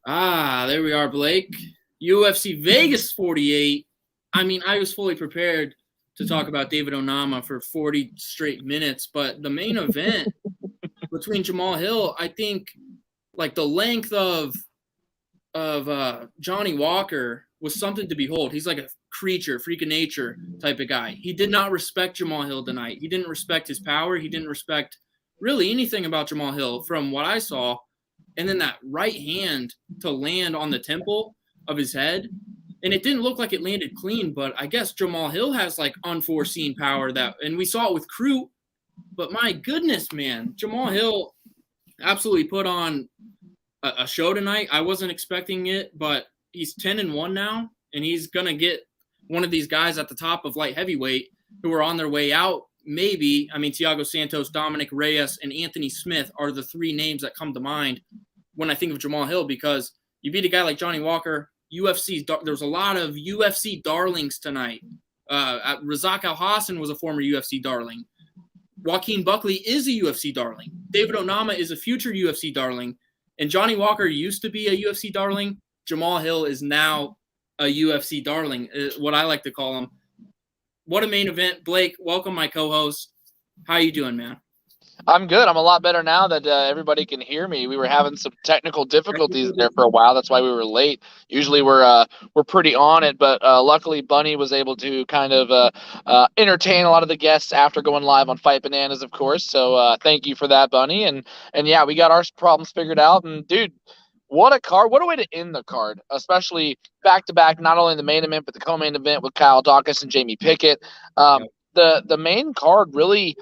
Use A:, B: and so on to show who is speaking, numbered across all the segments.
A: There we are, Blake. UFC Vegas 48. I mean, I was fully prepared to talk about David Onama for 40 straight minutes, but the main event between Jamal Hill, I think, like the length of Johnny Walker was something to behold. He's like a creature, freak of nature type of guy. He did not respect Jamal Hill tonight. He didn't respect his power. He didn't respect really anything about Jamal Hill from what I saw. And then that right hand to land on the temple of his head. And it didn't look like it landed clean, but I guess Jamal Hill has like unforeseen power and we saw it with Crute. But my goodness, man, Jamal Hill absolutely put on a show tonight. I wasn't expecting it, but he's 10-1 now, and he's going to get one of these guys at the top of light heavyweight who are on their way out. Maybe, I mean, Thiago Santos, Dominic Reyes, and Anthony Smith are the three names that come to mind when I think of Jamal Hill, because you beat a guy like Johnny Walker, there's a lot of UFC darlings tonight. Razak Al-Hassan was a former UFC darling. Joaquin Buckley is a UFC darling. David Onama is a future UFC darling. And Johnny Walker used to be a UFC darling. Jamal Hill is now a UFC darling, what I like to call him. What a main event. Blake, welcome, my co-host. How you doing, man?
B: I'm good. I'm a lot better now that everybody can hear me. We were having some technical difficulties there for a while. That's why we were late. Usually we're pretty on it, but luckily Bunny was able to kind of entertain a lot of the guests after going live on Fight Bananas, of course. So thank you for that, Bunny. And yeah, we got our problems figured out. And dude, what a card! What a way to end the card, especially back to back. Not only the main event, but the co-main event with Kyle Dawkins and Jamie Pickett. The main card really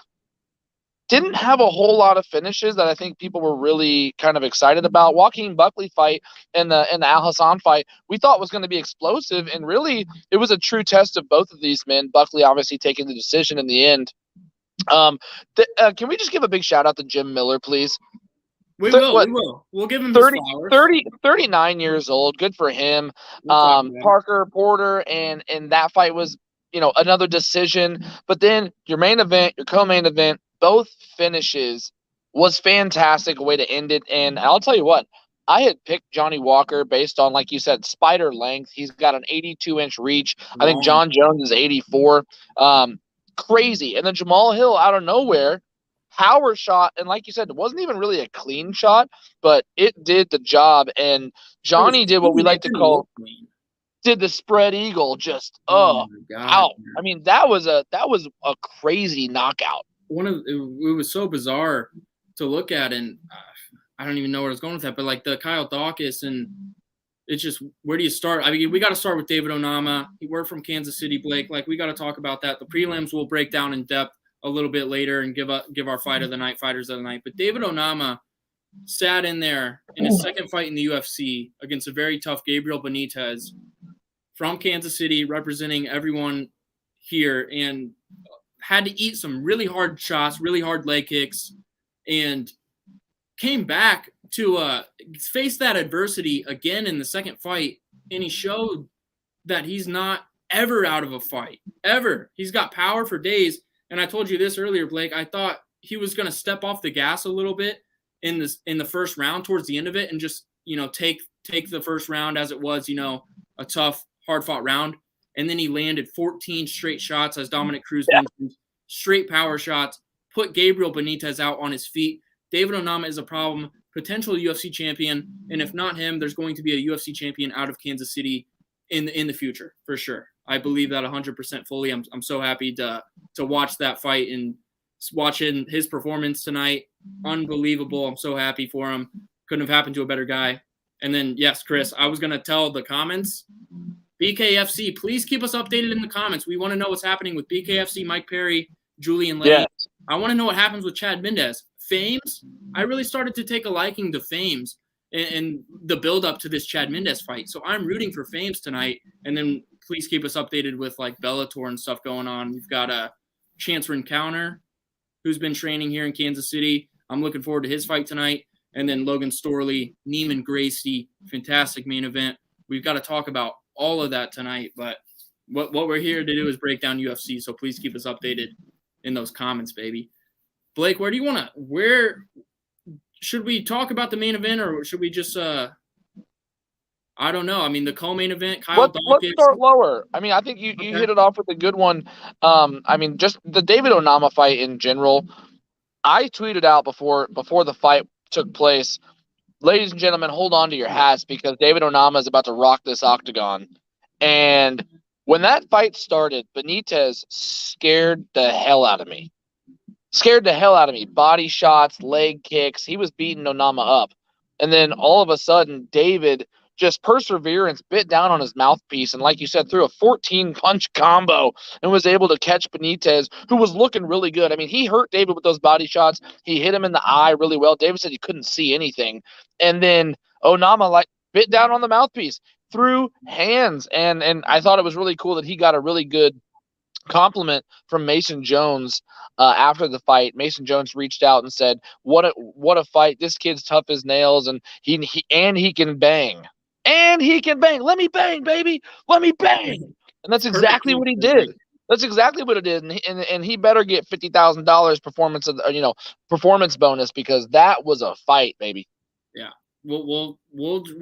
B: didn't have a whole lot of finishes that I think people were really kind of excited about. Joaquin Buckley fight and the Al Hassan fight we thought was going to be explosive, and really it was a true test of both of these men. Buckley obviously taking the decision in the end. Can we just give a big shout out to Jim Miller, please?
A: We will. We'll give him 30, his flowers.
B: 39 years old. Good for him. Parker Porter and that fight was, another decision. But then your main event, your co-main event, both finishes was fantastic. A way to end it. And I'll tell you what, I had picked Johnny Walker based on, like you said, spider length. He's got an 82-inch reach. I think John Jones is 84. Crazy. And then Jamal Hill out of nowhere, power shot, and like you said, it wasn't even really a clean shot, but it did the job. And Johnny did what we like to call did the spread eagle, just out. I mean, that was a crazy knockout.
A: It was so bizarre to look at, and I don't even know where I was going with that, but like the Kyle Dawkins, and it's just, where do you start? I mean, we got to start with David Onama. We're from Kansas City, Blake. Like, we got to talk about that. The prelims we'll break down in depth a little bit later and give our fight of the night, fighters of the night. But David Onama sat in there in his second fight in the UFC against a very tough Gabriel Benitez from Kansas City, representing everyone here, and had to eat some really hard shots, really hard leg kicks, and came back to face that adversity again in the second fight. And he showed that he's not ever out of a fight, ever. He's got power for days. And I told you this earlier, Blake, I thought he was going to step off the gas a little bit in the first round towards the end of it and just, take the first round as it was, a tough, hard-fought round. And then he landed 14 straight shots, as Dominic Cruz mentioned, straight power shots, put Gabriel Benitez out on his feet. David Onama is a problem, potential UFC champion, and if not him, there's going to be a UFC champion out of Kansas City in the future, for sure. I believe that 100% fully. I'm so happy to watch that fight and watching his performance tonight. Unbelievable. I'm so happy for him. Couldn't have happened to a better guy. And then, yes, Chris, I was going to tell the comments, BKFC, please keep us updated in the comments. We want to know what's happening with BKFC, Mike Perry, Julian Lane. Yes. I want to know what happens with Chad Mendez. Fames, I really started to take a liking to Fames and the build-up to this Chad Mendez fight. So I'm rooting for Fames tonight. And then please keep us updated with, like, Bellator and stuff going on. We've got a Chance Rencounter, who's been training here in Kansas City. I'm looking forward to his fight tonight. And then Logan Storley, Neiman Gracie, fantastic main event. We've got to talk about all of that tonight. But what we're here to do is break down UFC. So please keep us updated in those comments, baby. Blake, where should we talk about the main event, or should we just I don't know. I mean, the co-main event, Kyle
B: Let's
A: Dawkins.
B: start lower. I mean, I think you hit it off with a good one. I mean, just the David Onama fight in general. I tweeted out before the fight took place, ladies and gentlemen, hold on to your hats because David Onama is about to rock this octagon. And when that fight started, Benitez scared the hell out of me. Body shots, leg kicks. He was beating Onama up. And then all of a sudden, David, just perseverance, bit down on his mouthpiece. And like you said, threw a 14-punch combo and was able to catch Benitez, who was looking really good. I mean, he hurt David with those body shots. He hit him in the eye really well. David said he couldn't see anything. And then Onama, bit down on the mouthpiece, threw hands. And I thought it was really cool that he got a really good compliment from Mason Jones after the fight. Mason Jones reached out and said, "What a fight! This kid's tough as nails, and he can bang, Let me bang, baby. Let me bang." And that's exactly what he did. That's exactly what it is, and he better get $50,000 performance bonus because that was a fight, baby.
A: Yeah, we'll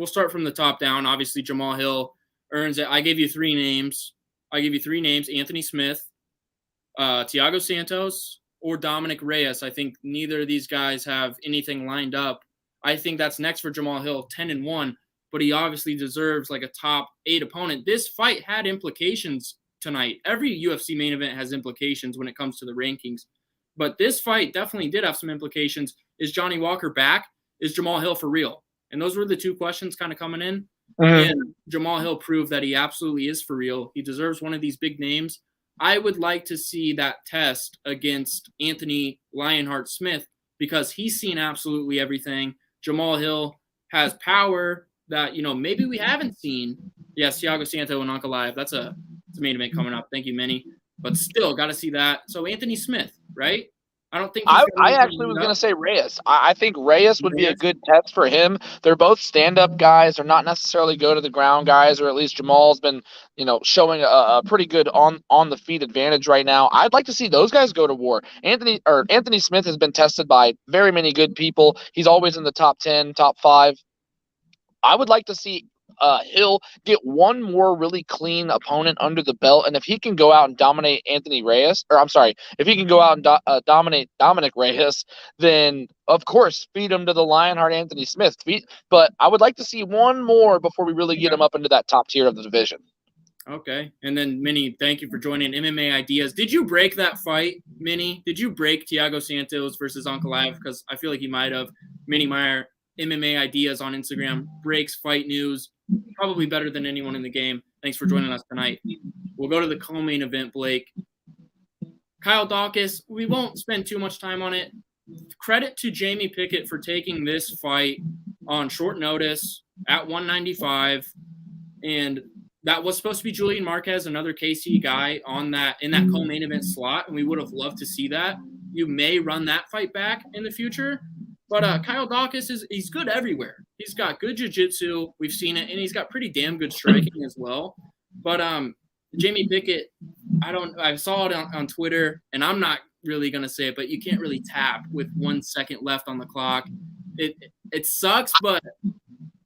A: start from the top down. Obviously, Jamal Hill earns it. I gave you three names. Anthony Smith, Thiago Santos, or Dominic Reyes. I think neither of these guys have anything lined up. I think that's next for Jamal Hill, 10-1, but he obviously deserves like a top 8 opponent. This fight had implications tonight. Every UFC main event has implications when it comes to the rankings, but this fight definitely did have some implications. Is Johnny Walker back? Is Jamal Hill for real? And those were the two questions kind of coming in. Mm-hmm. And Jamal Hill proved that he absolutely is for real. He deserves one of these big names. I would like to see that test against Anthony Lionheart Smith because he's seen absolutely everything. Jamal Hill has power that, maybe we haven't seen. Yes, Thiago Santos and Ankalaev. That's a main event coming up. Thank you, Minnie. But still, got to see that. So Anthony Smith, right? I don't think
B: I actually was going to say Reyes. I think Reyes would be a good test for him. They're both stand-up guys. They're not necessarily go-to-the-ground guys, or at least Jamal's been, showing a pretty good on-the-feet advantage right now. I'd like to see those guys go to war. Anthony Smith has been tested by very many good people. He's always in the top 10, top 5. I would like to see Hill get one more really clean opponent under the belt, and if he can go out and dominate if he can go out and dominate Dominic Reyes, then of course feed him to the Lionheart Anthony Smith. But I would like to see one more before we really get him up into that top tier of the division.
A: Okay, and then Minnie, thank you for joining MMA Ideas. Did you break that fight, Minnie? Did you break Thiago Santos versus Ankalaev? Because I feel like you might have. Minnie Meyer, MMA Ideas on Instagram, breaks fight news. Probably better than anyone in the game. Thanks for joining us tonight. We'll go to the co-main event, Blake. Kyle Dawkins, we won't spend too much time on it. Credit to Jamie Pickett for taking this fight on short notice at 195. And that was supposed to be Julian Marquez, another KC guy in that co-main event slot. And we would have loved to see that. You may run that fight back in the future. But Kyle Dawkins, he's good everywhere. He's got good jiu-jitsu. We've seen it. And he's got pretty damn good striking as well. But Jamie Pickett, I saw it on Twitter, and I'm not really going to say it, but you can't really tap with 1 second left on the clock. It sucks, but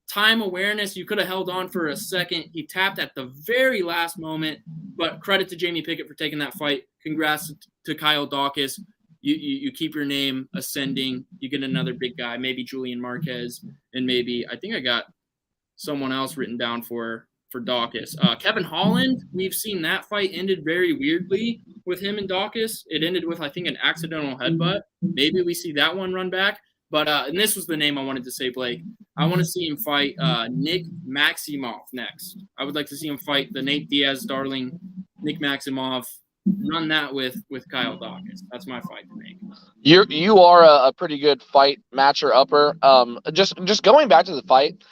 A: time awareness, you could have held on for a second. He tapped at the very last moment. But credit to Jamie Pickett for taking that fight. Congrats to Kyle Dawkins. You keep your name ascending. You get another big guy, maybe Julian Marquez, and maybe I think I got someone else written down for Dawkins. Kevin Holland, we've seen that fight ended very weirdly with him and Dawkins. It ended with, I think, an accidental headbutt. Maybe we see that one run back. But and this was the name I wanted to say, Blake. I want to see him fight Nick Maximov next. I would like to see him fight the Nate Diaz darling Nick Maximov. Run that with Kyle Dawkins. That's my fight to make.
B: You are a pretty good fight matcher upper. Just going back to the fight.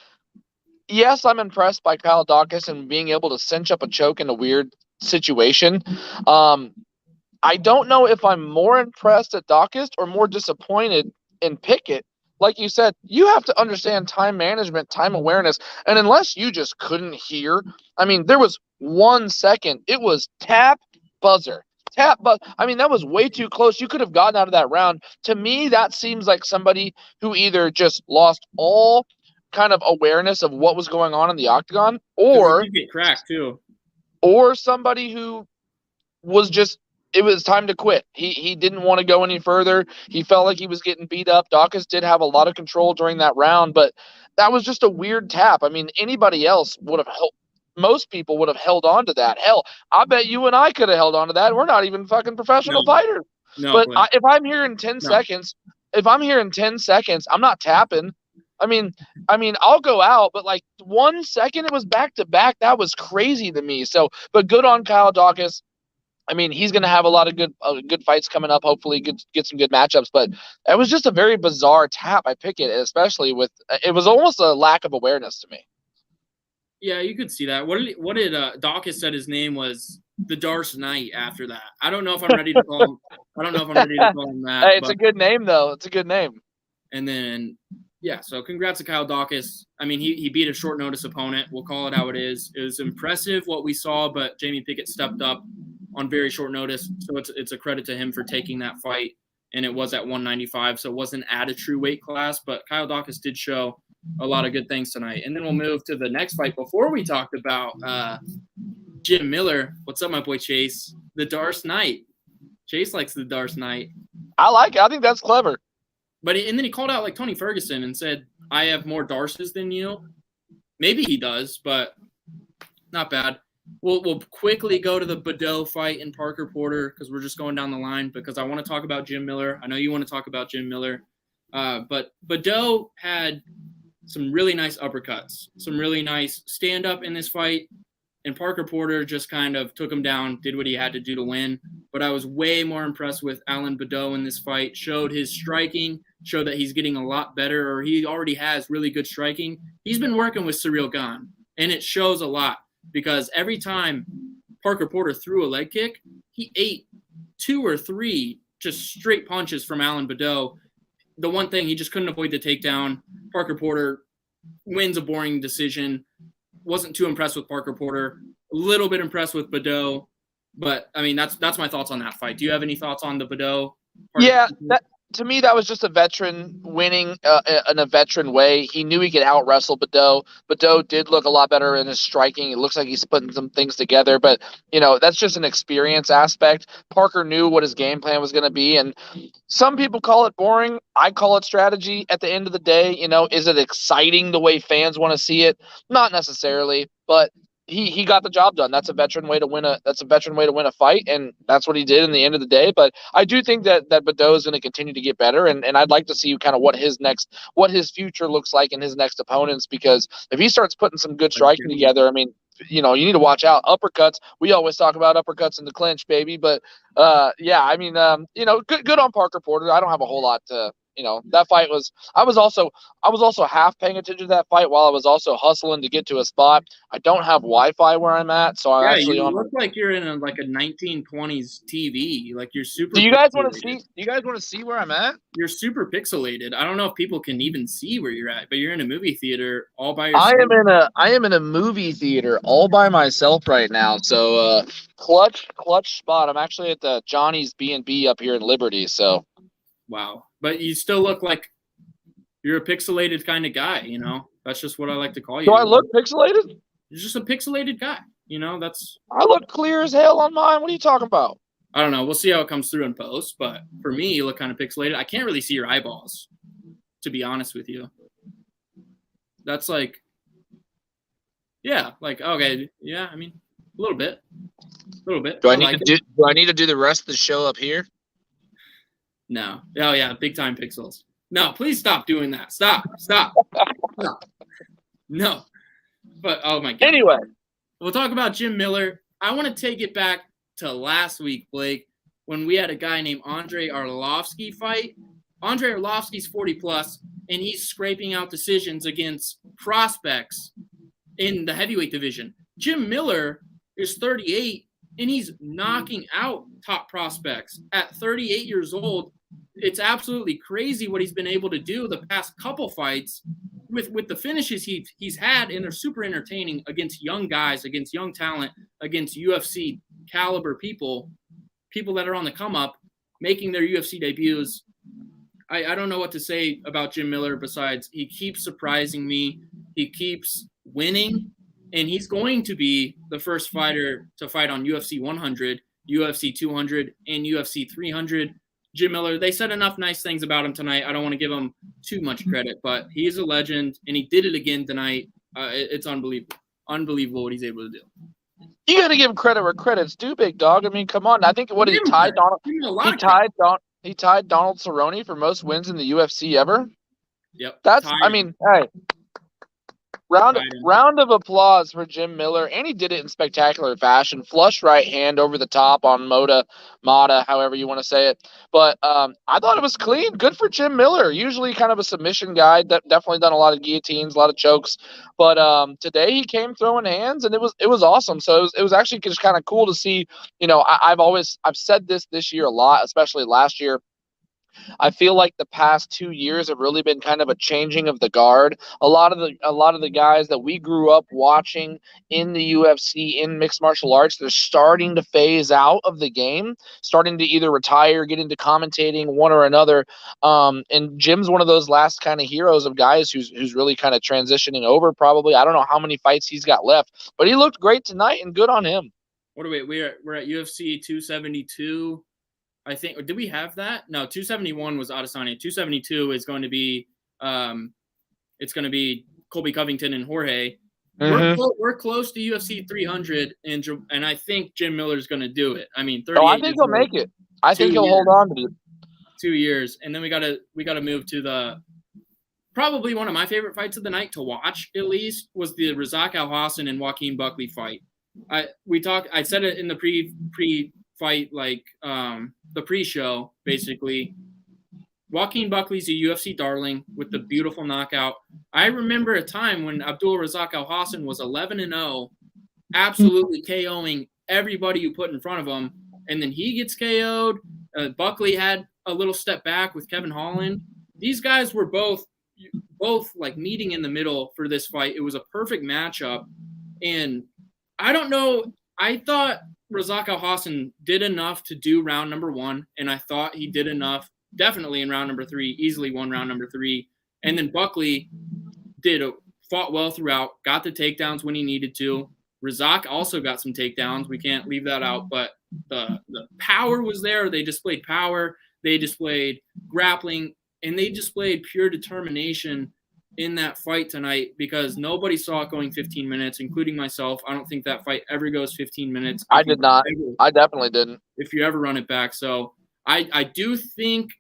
B: Yes, I'm impressed by Kyle Dawkins and being able to cinch up a choke in a weird situation. I don't know if I'm more impressed at Dawkins or more disappointed in Pickett. Like you said, you have to understand time management, time awareness, and unless you just couldn't hear, I mean, there was 1 second. It was tap. Buzzer. I mean, that was way too close. You could have gotten out of that round. To me, that seems like somebody who either just lost all kind of awareness of what was going on in the octagon,
A: 'Cause he did get cracked too.
B: or somebody who was just, it was time to quit. He didn't want to go any further. He felt like he was getting beat up. Dawkins did have a lot of control during that round, but that was just a weird tap. I mean, anybody else would have helped. Most people would have held on to that. Hell, I bet you and I could have held on to that. We're not even fucking professional fighters.
A: No,
B: But if I'm here in 10 seconds, I'm not tapping. I mean, I'll go out, but like 1 second, it was back to back. That was crazy to me. So, but good on Kyle Dawkins. I mean, he's going to have a lot of good fights coming up. Hopefully, get some good matchups. But it was just a very bizarre tap. I pick it, especially with it was almost a lack of awareness to me.
A: Yeah, you could see that. What did Dawkins said his name was the Dark Knight after that? I don't know if I'm ready to call him. I don't know if I'm ready to call him that.
B: Hey, it's a good name though. It's a good name.
A: And then so congrats to Kyle Dawkins. I mean, he beat a short notice opponent. We'll call it how it is. It was impressive what we saw, but Jamie Pickett stepped up on very short notice. So it's a credit to him for taking that fight. And it was at 195, so it wasn't at a true weight class. But Kyle Dawkins did show a lot of good things tonight. And then we'll move to the next fight. Before we talked about Jim Miller, what's up, my boy Chase? The Dark Knight. Chase likes the Dark Knight.
B: I like it. I think that's clever.
A: But and then he called out like Tony Ferguson and said, I have more Darces than you. Maybe he does, but not bad. We'll quickly go to the Badeau fight and Parker Porter because we're just going down the line because I want to talk about Jim Miller. I know you want to talk about Jim Miller. But Badeau had some really nice uppercuts, some really nice stand-up in this fight. And Parker Porter just kind of took him down, did what he had to do to win. But I was way more impressed with Alan Badeau in this fight. Showed his striking, showed that he's getting a lot better, or he already has really good striking. He's been working with Ciryl Gane, and it shows a lot because every time Parker Porter threw a leg kick, he ate 2 or 3 just straight punches from Alan Badeau. The one thing, he just couldn't avoid the takedown. Parker Porter wins a boring decision. Wasn't too impressed with Parker Porter. A little bit impressed with Badeau. But, I mean, that's my thoughts on that fight. Do you have any thoughts on the Badeau?
B: Yeah, to me, that was just a veteran winning in a veteran way. He knew he could out-wrestle Badeau. Badeau did look a lot better in his striking. It looks like he's putting some things together. But, that's just an experience aspect. Parker knew what his game plan was going to be. And some people call it boring. I call it strategy. At the end of the day, is it exciting the way fans want to see it? Not necessarily. But he got the job done. That's a veteran way to win a fight, and that's what he did in the end of the day. But I do think that Badeau is going to continue to get better, and I'd like to see kind of what his future looks like in his next opponents, because if he starts putting some good striking together, I mean, you need to watch out. Uppercuts, we always talk about uppercuts in the clinch, baby. But yeah, I mean, good on Parker Porter. I don't have a whole lot to. That fight was. I was also half paying attention to that fight while I was also hustling to get to a spot. I don't have Wi-Fi where I'm at, so I actually
A: you look like you're in a 1920s TV. Like you're super.
B: Do you guys want to see? Do you guys want to see where I'm at?
A: You're super pixelated. I don't know if people can even see where you're at, but you're in a movie theater all by yourself.
B: I am in a movie theater all by myself right now. So clutch spot. I'm actually at the Johnny's B&B up here in Liberty. So.
A: Wow. But you still look like you're a pixelated kind of guy, That's just what I like to call you.
B: Do I look pixelated?
A: You're just a pixelated guy, that's...
B: I look clear as hell on mine. What are you talking about?
A: I don't know. We'll see how it comes through in post, but for me, you look kind of pixelated. I can't really see your eyeballs, to be honest with you. That's like... Yeah, okay. Yeah, I mean, a little bit.
B: Do I need to do the rest of the show up here?
A: No. Oh, yeah, big time pixels. No, please stop doing that. Stop. No. But, oh, my God.
B: Anyway.
A: We'll talk about Jim Miller. I want to take it back to last week, Blake, when we had a guy named Andre Arlovski fight. Andre Arlovski's 40-plus, and he's scraping out decisions against prospects in the heavyweight division. Jim Miller is 38, and he's knocking out top prospects at 38 years old. It's absolutely crazy what he's been able to do the past couple fights with the finishes he's had, and they're super entertaining against young guys, against young talent, against UFC caliber people that are on the come up, making their UFC debuts. I don't know what to say about Jim Miller besides he keeps surprising me. He keeps winning, and he's going to be the first fighter to fight on UFC 100, UFC 200, and UFC 300. Jim Miller, they said enough nice things about him tonight. I don't want to give him too much credit, but he's a legend, and he did it again tonight. It's unbelievable. Unbelievable what he's able to do.
B: You got to give him credit where credit's due, big dog. I mean, come on. I think he tied Donald. He tied Donald Cerrone for most wins in the UFC ever.
A: Yep.
B: I mean, hey. Round of applause for Jim Miller, and he did it in spectacular fashion. Flush right hand over the top on Mata, however you want to say it. But I thought it was clean. Good for Jim Miller. Usually kind of a submission guy. Definitely done a lot of guillotines, a lot of chokes. But today he came throwing hands, and it was awesome. So it was actually just kind of cool to see. You know, I've said this year a lot, especially last year. I feel like the past 2 years have really been kind of a changing of the guard. A lot of the guys that we grew up watching in the UFC, in mixed martial arts, they're starting to phase out of the game, starting to either retire, get into commentating, one or another. And Jim's one of those last kind of heroes of guys who's really kind of transitioning over. Probably, I don't know how many fights he's got left, but he looked great tonight, and good on him.
A: We're at UFC 272. I think, did we have that? No, 271 was Adesanya. 272 is going to be, it's going to be Colby Covington and Jorge. Mm-hmm. We're close to UFC 300, and I think Jim Miller's going to do it. I mean, 38.
B: I think he'll make it. I think he'll hold on to it.
A: 2 years, and then we gotta move to the probably one of my favorite fights of the night to watch. At least was the Razak Alhassan and Joaquin Buckley fight. I said it in the pre-fight, like the pre-show, basically. Joaquin Buckley's a UFC darling with the beautiful knockout. I remember a time when Abdul Razak Alhassan was 11-0, absolutely KOing everybody you put in front of him, and then he gets KO'd. Buckley had a little step back with Kevin Holland. These guys were both like meeting in the middle for this fight. It was a perfect matchup, and I don't know. I thought Razak Alhassan did enough to do round number 1, and I thought he did enough definitely in round number 3, easily won round number 3. And then Buckley fought well throughout, got the takedowns when he needed to. Razak also got some takedowns. We can't leave that out, but the power was there. They displayed power. They displayed grappling, and they displayed pure determination in that fight tonight because nobody saw it going 15 minutes, including myself. I don't think that fight ever goes 15 minutes.
B: I did not. I definitely didn't.
A: If you ever run it back. So I do think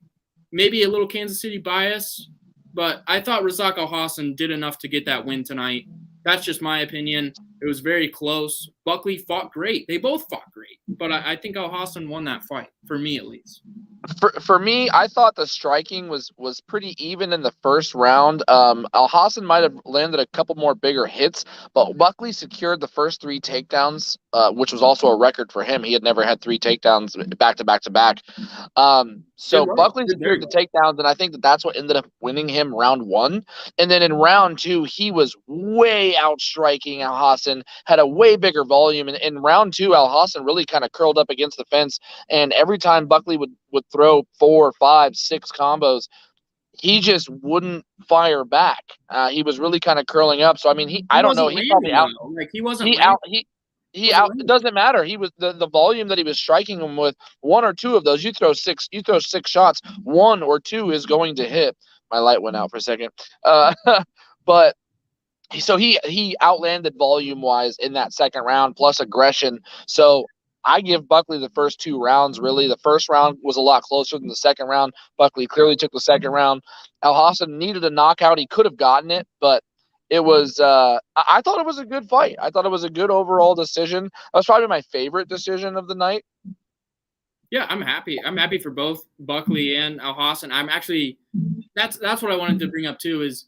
A: maybe a little Kansas City bias, but I thought Razak Alhassan did enough to get that win tonight. That's just my opinion. It was very close. Buckley fought great. They both fought great, but I think Alhassan won that fight, for me at least.
B: For me, I thought the striking was pretty even in the first round. Alhassan might have landed a couple more bigger hits, but Buckley secured the first 3 takedowns, which was also a record for him. He had never had 3 takedowns back to back to back. So Buckley secured the takedowns, and I think that's what ended up winning him round 1. And then in round 2, he was way outstriking Alhassan, had a way bigger volume. And in round 2, Alhassan really kind of curled up against the fence, and every time Buckley would throw 4, 5, 6 combos, he just wouldn't fire back. He was really kind of curling up. So I mean, I don't know. He probably out.
A: Like he wasn't.
B: He out. It doesn't matter. He was the volume that he was striking him with. 1 or 2 of those, you throw 6 shots. 1 or 2 is going to hit. My light went out for a second. But. So he outlanded volume wise in that second round plus aggression. So I give Buckley the first 2 rounds. Really, the first round was a lot closer than the second round. Buckley clearly took the second round. Alhassan needed a knockout. He could have gotten it, but it was. I thought it was a good fight. I thought it was a good overall decision. That was probably my favorite decision of the night.
A: Yeah, I'm happy. I'm happy for both Buckley and Alhassan. I'm actually. That's what I wanted to bring up too. Is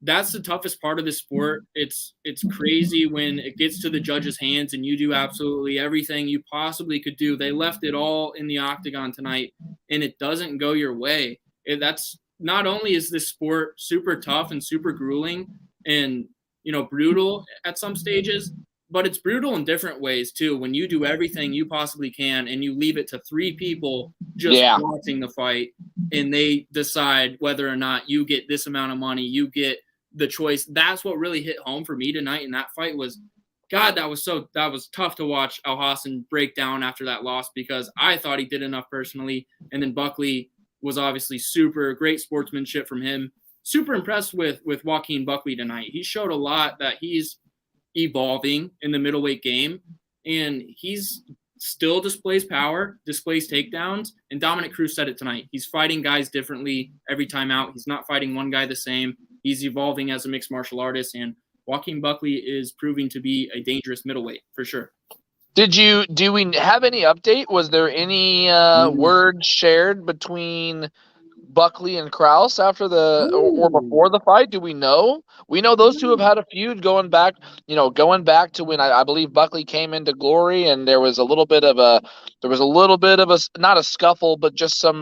A: that's the toughest part of the sport. It's crazy when it gets to the judges' hands and you do absolutely everything you possibly could do. They left it all in the octagon tonight, and it doesn't go your way. That's not only is this sport super tough and super grueling and brutal at some stages, but it's brutal in different ways too. When you do everything you possibly can and you leave it to 3 people just watching the fight, and they decide whether or not you get this amount of money, you get the choice. That's what really hit home for me tonight in that fight was, God, that was tough to watch Al Hassan break down after that loss, because I thought he did enough personally. And then Buckley was obviously super great sportsmanship from him. Super impressed with Joaquin Buckley tonight. He showed a lot that he's evolving in the middleweight game, and he's still displays power, displays takedowns, and Dominic Cruz said it tonight. He's fighting guys differently every time out. He's not fighting one guy the same. He's evolving as a mixed martial artist, and Joaquin Buckley is proving to be a dangerous middleweight for sure.
B: Do we have any update? Was there any word shared between Buckley and Krause after or before the fight? Do we know? We know those two have had a feud going back to when I believe Buckley came into Glory, and there was a little bit of a not a scuffle, but just some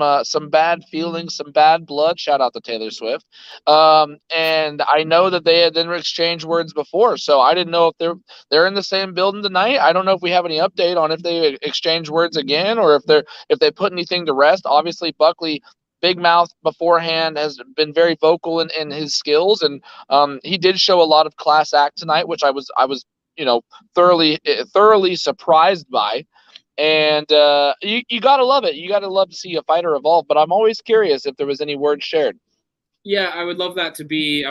B: bad feelings, some bad blood. Shout out to Taylor Swift. And I know that they had then exchanged words before, so I didn't know if they're in the same building tonight. I don't know if we have any update on if they exchanged words again, or if they put anything to rest. Obviously, Buckley, big mouth beforehand, has been very vocal in his skills, and he did show a lot of class act tonight, which I was thoroughly surprised by. And you gotta love it. You gotta love to see a fighter evolve. But I'm always curious if there was any word shared.
A: Yeah, I would love that to be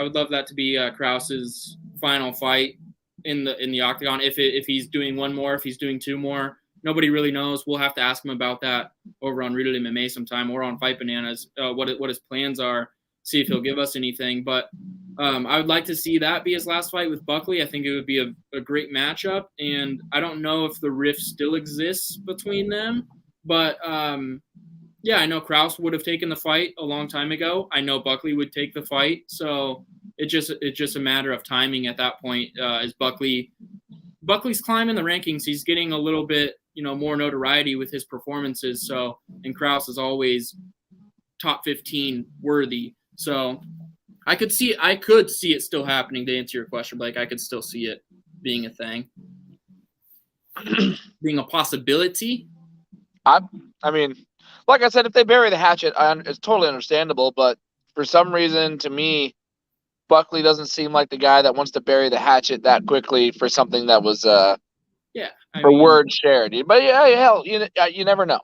A: Krause's final fight in the octagon. If he's doing one more, if he's doing 2 more. Nobody really knows. We'll have to ask him about that over on Rooted MMA sometime, or on Fight Bananas, what his plans are, see if he'll give us anything. But I would like to see that be his last fight with Buckley. I think it would be a great matchup, and I don't know if the rift still exists between them. But, yeah, I know Krause would have taken the fight a long time ago. I know Buckley would take the fight. So it's just a matter of timing at that point. Is Buckley's climbing the rankings. He's getting a little bit more notoriety with his performances. So, and Krause is always top 15 worthy. So I could see it still happening, to answer your question, Blake. I could still see it being a thing, being a possibility.
B: I mean, like I said, if they bury the hatchet, it's totally understandable. But for some reason, to me, Buckley doesn't seem like the guy that wants to bury the hatchet that quickly for something that was word shared. But yeah, hell, you never know.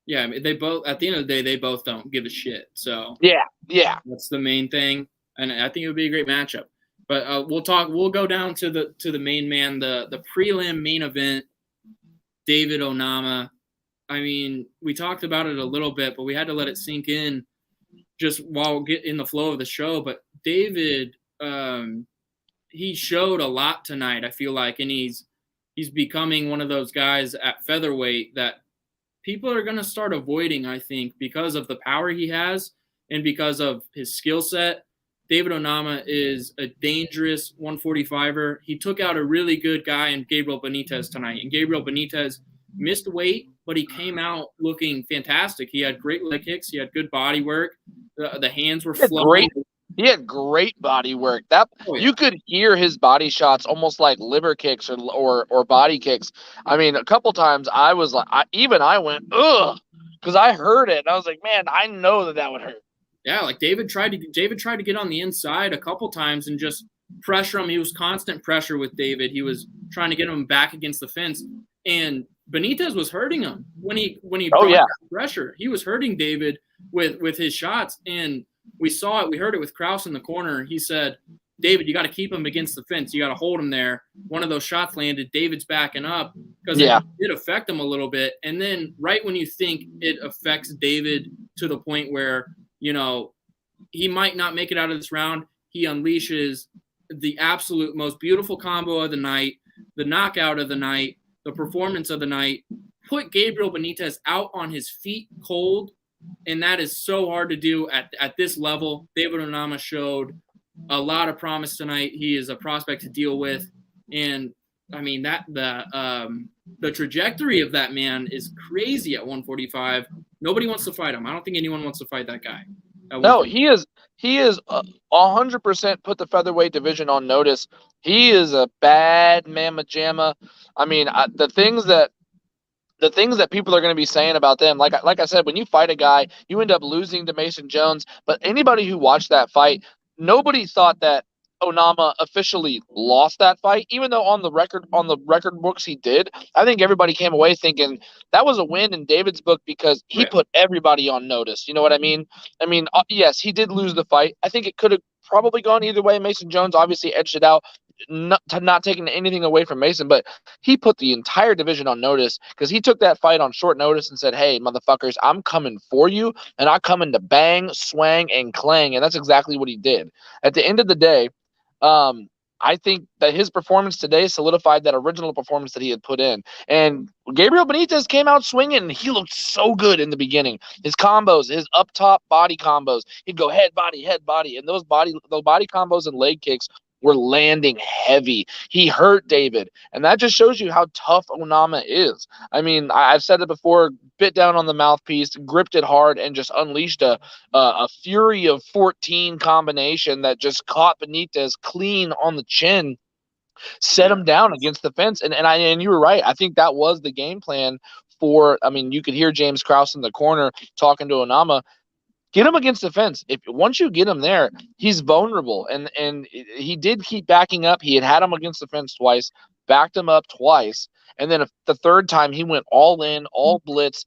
A: Yeah, I mean, they both, at the end of the day, they both don't give a shit. So
B: yeah,
A: that's the main thing, and I think it would be a great matchup. But we'll go down to the main man, the prelim main event, David Onama. I mean, we talked about it a little bit, but we had to let it sink in just while we get in the flow of the show. But David, he showed a lot tonight, I feel like, and he's becoming one of those guys at featherweight that people are going to start avoiding, I think, because of the power he has and because of his skill set. David Onama is a dangerous 145er. He took out a really good guy in Gabriel Benitez tonight, and Gabriel Benitez missed weight, but he came out looking fantastic. He had great leg kicks. He had good body work. The hands were flowing.
B: He had great body work. You could hear his body shots almost like liver kicks or body kicks. I mean, a couple times I was like, I went, ugh, because I heard it. And I was like, man, I know that would hurt.
A: Yeah, like David tried to get on the inside a couple times and just pressure him. He was constant pressure with David. He was trying to get him back against the fence, and Benitez was hurting him when he brought pressure. He was hurting David with his shots, and we saw it. We heard it with Krause in the corner. He said, David, you got to keep him against the fence. You got to hold him there. One of those shots landed. David's backing up because it did affect him a little bit. And then right when you think it affects David to the point where, he might not make it out of this round, he unleashes the absolute most beautiful combo of the night, the knockout of the night, the performance of the night, put Gabriel Benitez out on his feet cold. And that is so hard to do at this level. David Onama showed a lot of promise tonight. He is a prospect to deal with. And I mean, that the trajectory of that man is crazy at 145. Nobody wants to fight him. I don't think anyone wants to fight that guy.
B: No, he he is 100% put the featherweight division on notice. He is a bad mamma jamma. I mean, the things that people are going to be saying about them, like I said, when you fight a guy, you end up losing to Mason Jones. But anybody who watched that fight, nobody thought that Onama officially lost that fight, even though on the record books he did. I think everybody came away thinking that was a win in David's book because he put everybody on notice. You know what I mean? I mean, yes, he did lose the fight. I think it could have probably gone either way. Mason Jones obviously edged it out, not taking anything away from Mason, but he put the entire division on notice because he took that fight on short notice and said, "Hey, motherfuckers, I'm coming for you, and I'm coming to bang, swang, and clang." And that's exactly what he did. At the end of the day, I think that his performance today solidified that original performance that he had put in. And Gabriel Benitez came out swinging, and he looked so good in the beginning. His combos, his up top body combos, he'd go head, body, and those body combos and leg kicks were landing heavy. He hurt David, and that just shows you how tough Onama is. I mean, I've said it before, bit down on the mouthpiece, gripped it hard, and just unleashed a fury of 14 combination that just caught Benitez clean on the chin, set him down against the fence. And you were right. I think that was the game plan for, I mean, you could hear James Krause in the corner talking to Onama. Get him against the fence. If once you get him there, he's vulnerable, and he did keep backing up. He had him against the fence twice, backed him up twice, and then the third time he went all in, all blitz,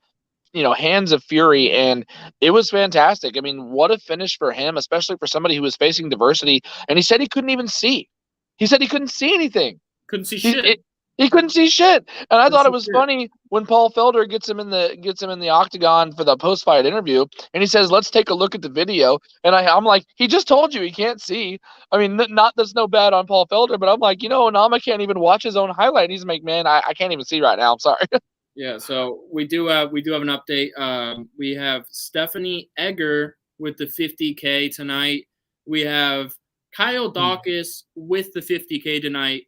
B: hands of fury, and it was fantastic. I mean, what a finish for him, especially for somebody who was facing diversity. And he said he couldn't even see. He said he couldn't see anything.
A: Couldn't see shit.
B: He couldn't see shit, and I thought it was funny when Paul Felder gets him in the octagon for the post-fight interview, and he says, "Let's take a look at the video." And I'm like, he just told you he can't see. I mean, not that's no bad on Paul Felder, but I'm like, Onama can't even watch his own highlight. He's like, man, I can't even see right now. I'm sorry.
A: Yeah, so we do have an update. We have Stephanie Egger with the 50K tonight. We have Kyle Dawkins with the 50K tonight.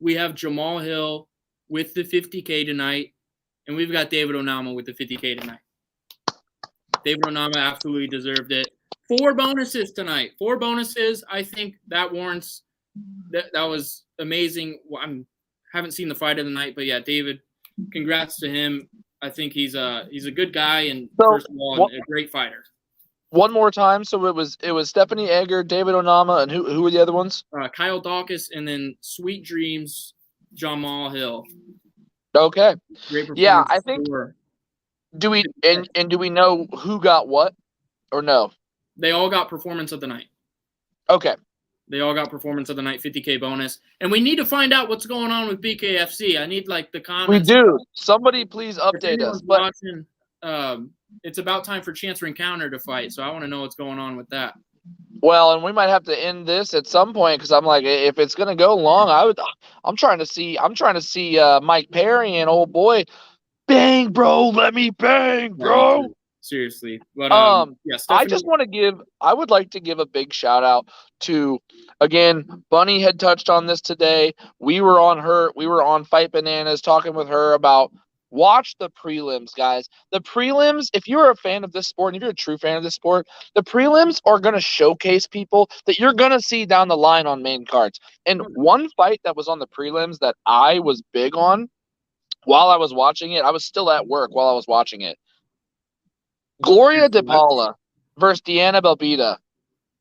A: We have Jamal Hill with the 50K tonight, and we've got David Onama with the 50K tonight. David Onama absolutely deserved it. 4 bonuses tonight. 4 bonuses. I think that warrants that was amazing. Well, haven't seen the fight of the night, but yeah, David, congrats to him. I think he's a good guy, and first of all, a great fighter.
B: One more time. So it was Stephanie Egger, David Onama, and who were the other ones?
A: Kyle Dawkins, and then Sweet Dreams, Jamal Hill.
B: Okay.
A: Great performance.
B: Yeah, I think. Do we know who got what, or no?
A: They all got performance of the night.
B: Okay.
A: They all got performance of the night, 50K bonus, and we need to find out what's going on with BKFC. I need the comments.
B: We do. Somebody please update us. But
A: watching, it's about time for Chance Rencounter to fight, so I want to know what's going on with that.
B: Well, and we might have to end this at some point because I'm like, if it's gonna go long, I'm trying to see Mike Perry and old boy, bang, bro, let me bang, bro.
A: Seriously, but
B: yeah, I would like to give a big shout out to, again, Bunny had touched on this today. We were on Fight Bananas talking with her about. Watch the prelims, guys. The prelims, if you're a fan of this sport, and if you're a true fan of this sport, the prelims are going to showcase people that you're going to see down the line on main cards. And one fight that was on the prelims that I was big on while I was watching it, I was still at work while I was watching it. Gloria de Paula versus Deanna Balbida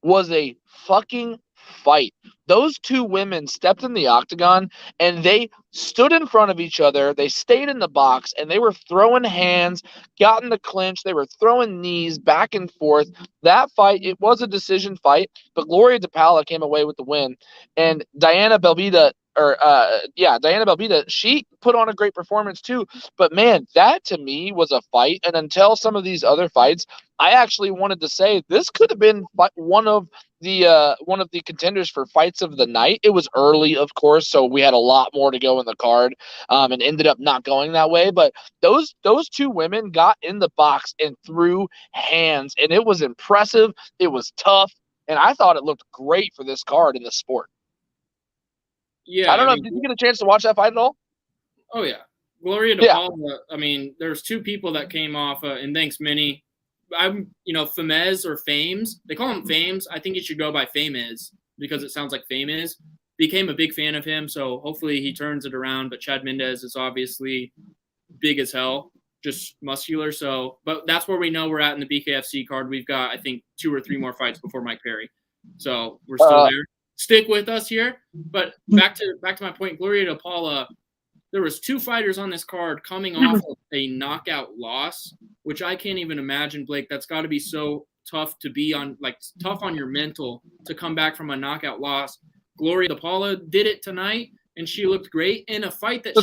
B: was a fucking fight. Those two women stepped in the octagon and they stood in front of each other. They stayed in the box and they were throwing hands, got in the clinch. They were throwing knees back and forth. That fight, it was a decision fight, but Gloria de Paula came away with the win. And Diana Balbida, she put on a great performance too. But man, that to me was a fight. And until some of these other fights, I actually wanted to say this could have been one of the contenders for fights of the night. It was early, of course, so we had a lot more to go in the card, and ended up not going that way. But those two women got in the box and threw hands, and it was impressive. It was tough, and I thought it looked great for this card in the sport.
A: Yeah,
B: I don't know. Did you get a chance to watch that fight at all?
A: Oh yeah, Gloria de Paula. I mean, there's 2 people that came off, and thanks, Minnie. Famez or Fames. They call him Fames. I think he should go by Famez because it sounds like Famez. Became a big fan of him, so hopefully he turns it around. But Chad Mendez is obviously big as hell, just muscular. So, but that's where we know we're at in the BKFC card. We've got, I think, 2 or 3 more fights before Mike Perry. So we're still there. Stick with us here. But back to my point, Gloria to Paula. There was 2 fighters on this card coming off of a knockout loss, which I can't even imagine, Blake. That's got to be so tough to be on, like tough on your mental to come back from a knockout loss. Gloria Paula did it tonight, and she looked great in a fight that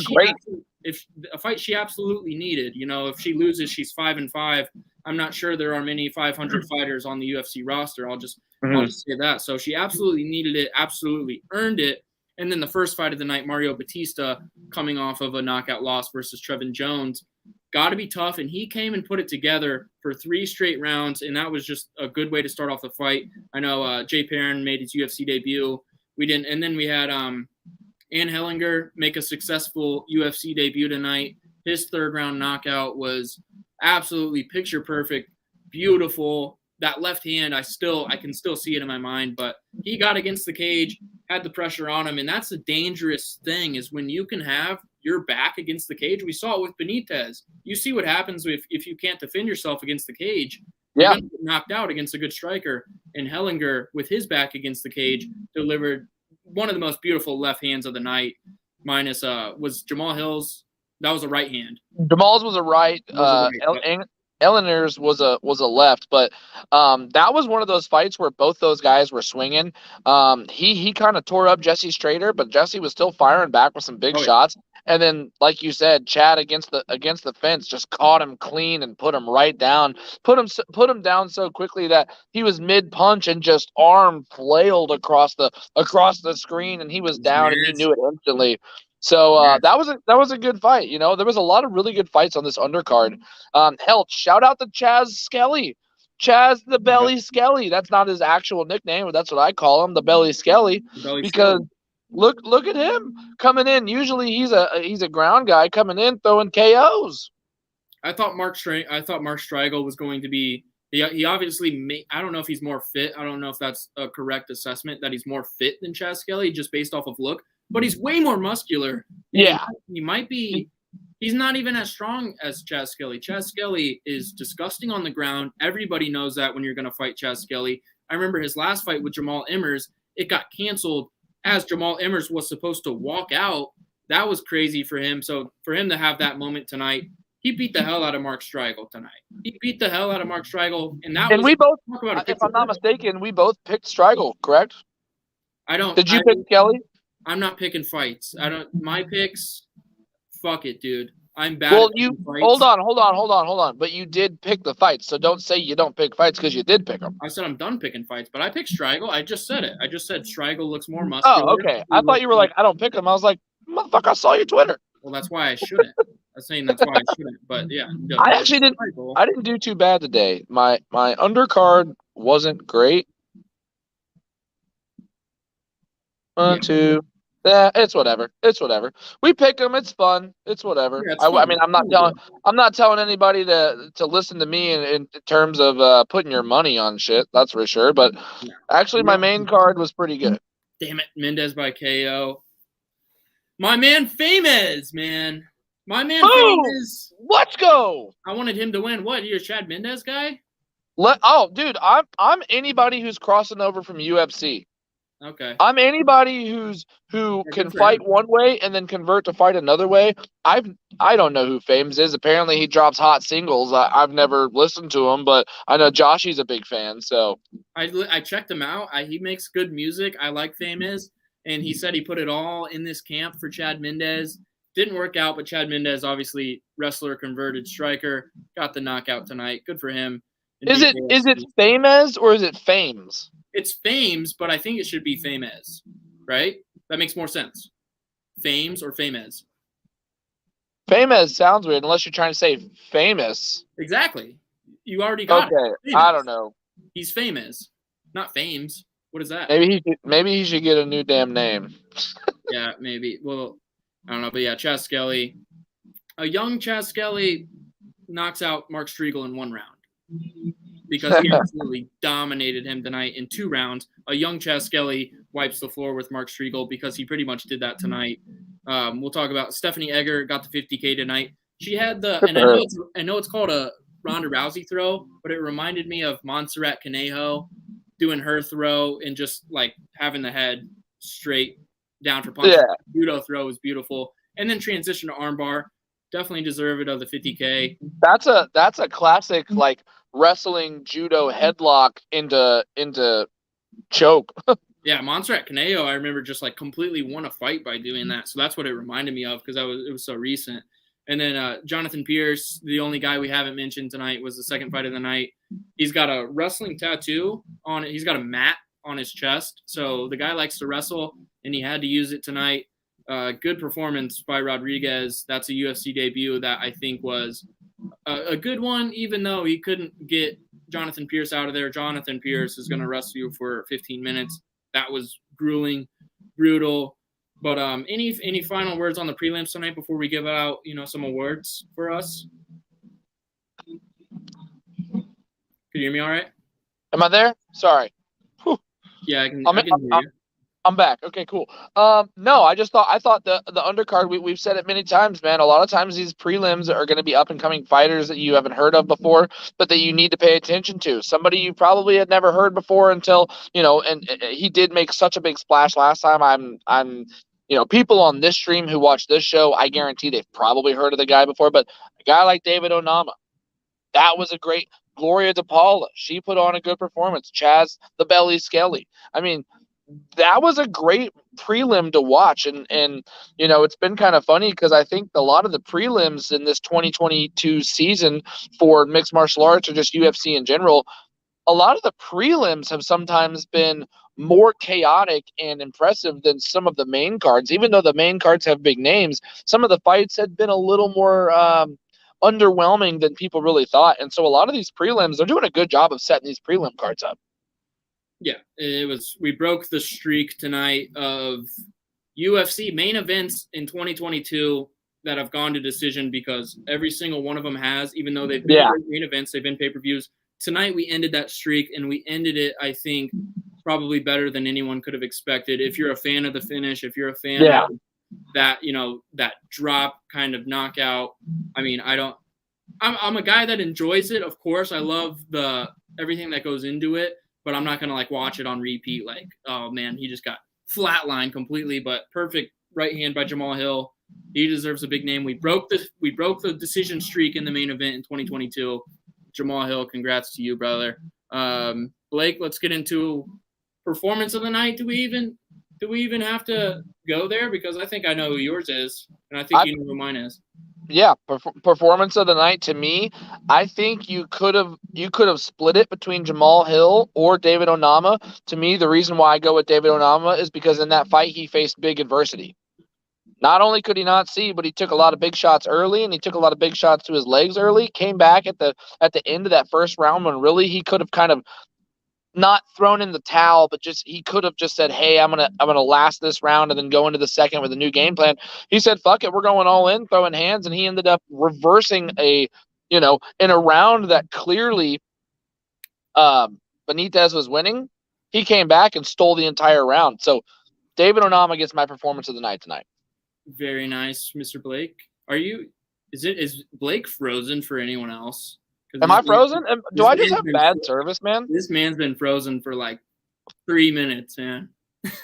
A: she absolutely needed. If she loses, she's 5-5. I'm not sure there are many 500 fighters on the UFC roster. I'll just say that. So she absolutely needed it, absolutely earned it. And then the first fight of the night, Mario Batista coming off of a knockout loss versus Trevin Jones. Got to be tough, and he came and put it together for 3 straight rounds, and that was just a good way to start off the fight. I know Jay Perrin made his UFC debut. We didn't, and then we had Ann Hellinger make a successful UFC debut tonight. His 3rd round knockout was absolutely picture perfect, beautiful. That left hand, I can still see it in my mind, but he got against the cage, had the pressure on him, and that's a dangerous thing is when you can have your back against the cage. We saw it with Benitez. You see what happens if you can't defend yourself against the cage. You're going to get knocked out against a good striker. And Hellinger, with his back against the cage, delivered one of the most beautiful left hands of the night. Minus was Jamal Hill's. That was a right hand.
B: Jamal's was a right. Eleanor's was a left, but that was one of those fights where both those guys were swinging. He kind of tore up Jesse Strader, but Jesse was still firing back with some big shots. And then, like you said, Chad against the fence just caught him clean and put him right down. Put him down so quickly that he was mid punch and just arm flailed across the screen, and he was down, and you knew it instantly. So that was a good fight. There was a lot of really good fights on this undercard. Hell, shout out to Chaz Skelly. Chaz the Belly Skelly. That's not his actual nickname, but that's what I call him, the Belly Skelly. Because look at him coming in. Usually he's a ground guy coming in throwing KOs.
A: I thought Mark Striegel was going to be. He obviously I don't know if he's more fit. I don't know if that's a correct assessment that he's more fit than Chaz Skelly just based off of look. But he's way more muscular.
B: Yeah.
A: He might be – he's not even as strong as Chaz Skelly. Chaz Skelly is disgusting on the ground. Everybody knows that when you're going to fight Chaz Skelly. I remember his last fight with Jamal Emmers. It got canceled as Jamal Emmers was supposed to walk out. That was crazy for him. So for him to have that moment tonight, he beat the hell out of Mark Striegel tonight. He beat the hell out of Mark Striegel. And
B: we both – if I'm not mistaken, we both picked Striegel, correct? Did you pick Skelly?
A: I'm not picking fights. My picks. Fuck it, dude. I'm bad.
B: Well, hold on. But you did pick the fights, so don't say you don't pick fights because you did pick them.
A: I said I'm done picking fights, but I picked Striegel. I just said it. I just said Striegel looks more muscular.
B: Oh, okay. I thought you were like, I don't pick them. I was like, motherfucker, I saw your Twitter.
A: Well, that's why I shouldn't. I'm saying that's why I shouldn't. But yeah,
B: I actually didn't. I didn't do too bad today. My undercard wasn't great. 1, 2. Yeah, it's whatever. We pick them. It's fun. It's whatever. Yeah, I mean, I'm not telling anybody to listen to me in terms of putting your money on shit. That's for sure. But actually, my main card was pretty good.
A: Damn it, Mendez by KO. My man Famous, man. My man Famous.
B: Let's go.
A: I wanted him to win. What? You're a Chad Mendez guy?
B: Dude, I'm anybody who's crossing over from UFC.
A: Okay.
B: I'm anybody who can fight one way and then convert to fight another way. I don't know who Fames is. Apparently he drops hot singles. I've never listened to him, but I know Joshy's a big fan. So
A: I checked him out. He makes good music. I like Famous, and he said he put it all in this camp for Chad Mendez. Didn't work out, but Chad Mendez, obviously wrestler, converted striker, got the knockout tonight. Good for him.
B: Is it Famous or is it Fames?
A: It's Fames, but I think it should be Famez, right? That makes more sense. Fames or Famez?
B: Famez sounds weird unless you're trying to say famous.
A: Exactly. You already got it.
B: Okay, I don't know.
A: He's Famous, not Fames. What is that?
B: Maybe he should get a new damn name.
A: Yeah, maybe. Well, I don't know, but yeah, Chaz Skelly. A young Chaz Skelly knocks out Mark Striegel in 1 round. because he absolutely dominated him tonight in 2 rounds. A young Chaz Skelly wipes the floor with Mark Striegel because he pretty much did that tonight. We'll talk about Stephanie Egger got the 50K tonight. She had and I know it's called a Ronda Rousey throw, but it reminded me of Montserrat Conejo doing her throw and just like having the head straight down for punch.
B: Yeah.
A: Judo throw was beautiful. And then transition to armbar. Definitely deserve it of the 50K.
B: That's a classic like wrestling judo headlock into choke.
A: Yeah, Montserrat Conejo, I remember just like completely won a fight by doing that. So that's what it reminded me of because it was so recent. And then Jonathan Pierce, the only guy we haven't mentioned tonight, was the second fight of the night. He's got a wrestling tattoo on it. He's got a mat on his chest. So the guy likes to wrestle, and he had to use it tonight. Good performance by Rodriguez. That's a UFC debut that I think was a good one, even though he couldn't get Jonathan Pierce out of there. Jonathan Pierce is going to wrestle you for 15 minutes. That was grueling, brutal. But any final words on the prelims tonight before we give out, some awards for us? Can you hear me all right?
B: Am I there? Sorry. Whew.
A: Yeah, I can hear you.
B: I'm back. Okay, cool. No, I thought the undercard, we've said it many times, man. A lot of times these prelims are going to be up and coming fighters that you haven't heard of before, but that you need to pay attention to. Somebody you probably had never heard before until, and he did make such a big splash last time. I'm people on this stream who watch this show, I guarantee they've probably heard of the guy before, but a guy like David Onama, that was a great Gloria to Paula. She put on a good performance. Chaz the Belly Skelly. I mean, that was a great prelim to watch. And it's been kind of funny because I think a lot of the prelims in this 2022 season for mixed martial arts or just UFC in general, a lot of the prelims have sometimes been more chaotic and impressive than some of the main cards. Even though the main cards have big names, some of the fights had been a little more underwhelming than people really thought. And so a lot of these prelims, they're doing a good job of setting these prelim cards up.
A: Yeah, we broke the streak tonight of UFC main events in 2022 that have gone to decision because every single one of them has, even though they've been main events, they've been pay-per-views. Tonight we ended that streak, and we ended it, I think, probably better than anyone could have expected. If you're a fan of the finish, if you're a fan of that, that drop kind of knockout. I mean, I'm a guy that enjoys it. Of course, I love everything that goes into it. But I'm not going to like watch it on repeat. Like, oh man, he just got flatlined completely, but perfect right hand by Jamal Hill. He deserves a big name. We broke the decision streak in the main event in 2022. Jamal Hill, congrats to you, brother. Blake, let's get into performance of the night. Do we even have to go there? Because I think I know who yours is, and I think you know who mine is.
B: Yeah, performance of the night to me, I think you could have split it between Jamal Hill or David Onama. To me, the reason why I go with David Onama is because in that fight he faced big adversity. Not only could he not see, but he took a lot of big shots early, and he took a lot of big shots to his legs early. Came back at the end of that first round when really he could have kind of not thrown in the towel, but he could have just said, "Hey, I'm gonna last this round and then go into the second with a new game plan." He said, "Fuck it, we're going all in, throwing hands," and he ended up reversing in a round that clearly Benitez was winning. He came back and stole the entire round. So David Onama gets my performance of the night tonight.
A: Very nice, Mr. Blake. Is Blake frozen for anyone else?
B: Am I frozen? Do I just have bad service, man?
A: This man's been frozen for like 3 minutes, man.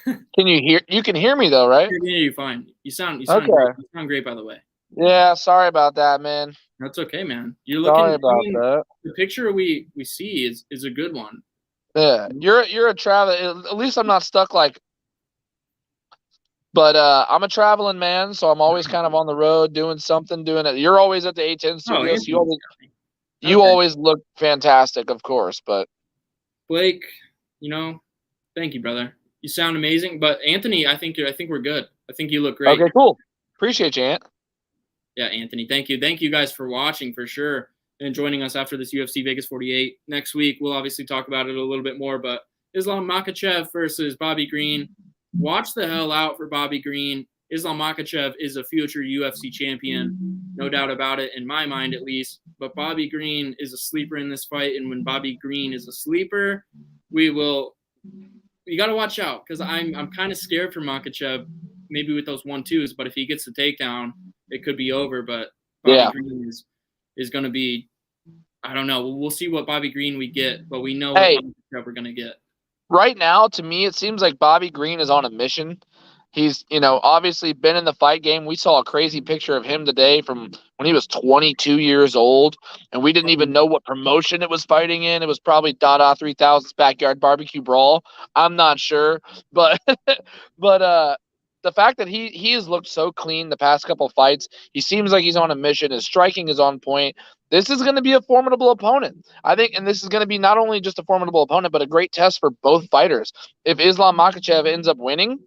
B: Can you hear? You can hear me though, right?
A: I can hear you fine. You sound
B: okay.
A: Great. You sound great, by the way.
B: Yeah, sorry about that, man.
A: That's okay, man. You're looking.
B: Sorry about that.
A: The picture we see is a good one.
B: Yeah, you're a travel. At least I'm not stuck like. But I'm a traveling man, so I'm always kind of on the road doing something, doing it. You're always at the A10 studios. You always look fantastic, of course. But
A: Blake, thank you, brother. You sound amazing. But Anthony, I think we're good. I think you look great.
B: Okay, cool. Appreciate you, Ant.
A: Yeah, Anthony, thank you. Thank you guys for watching for sure and joining us after this UFC Vegas 48. Next week, we'll obviously talk about it a little bit more, but Islam Makachev versus Bobby Green. Watch the hell out for Bobby Green. Islam Makachev is a future UFC champion, no doubt about it, in my mind at least. But Bobby Green is a sleeper in this fight, and when Bobby Green is a sleeper, you got to watch out, because I'm kind of scared for Makachev, maybe with those 1-2s. But if he gets the takedown, it could be over. But Bobby Green is going to be, I don't know. We'll see what Bobby Green we get, but we know what Makachev we're going to get.
B: Right now, to me, it seems like Bobby Green is on a mission. He's, obviously been in the fight game. We saw a crazy picture of him today from when he was 22 years old, and we didn't even know what promotion it was fighting in. It was probably Dada 3000's Backyard Barbecue Brawl. I'm not sure, but the fact that he has looked so clean the past couple fights, he seems like he's on a mission. His striking is on point. This is going to be a formidable opponent, I think, and this is going to be not only just a formidable opponent, but a great test for both fighters. If Islam Makachev ends up winning,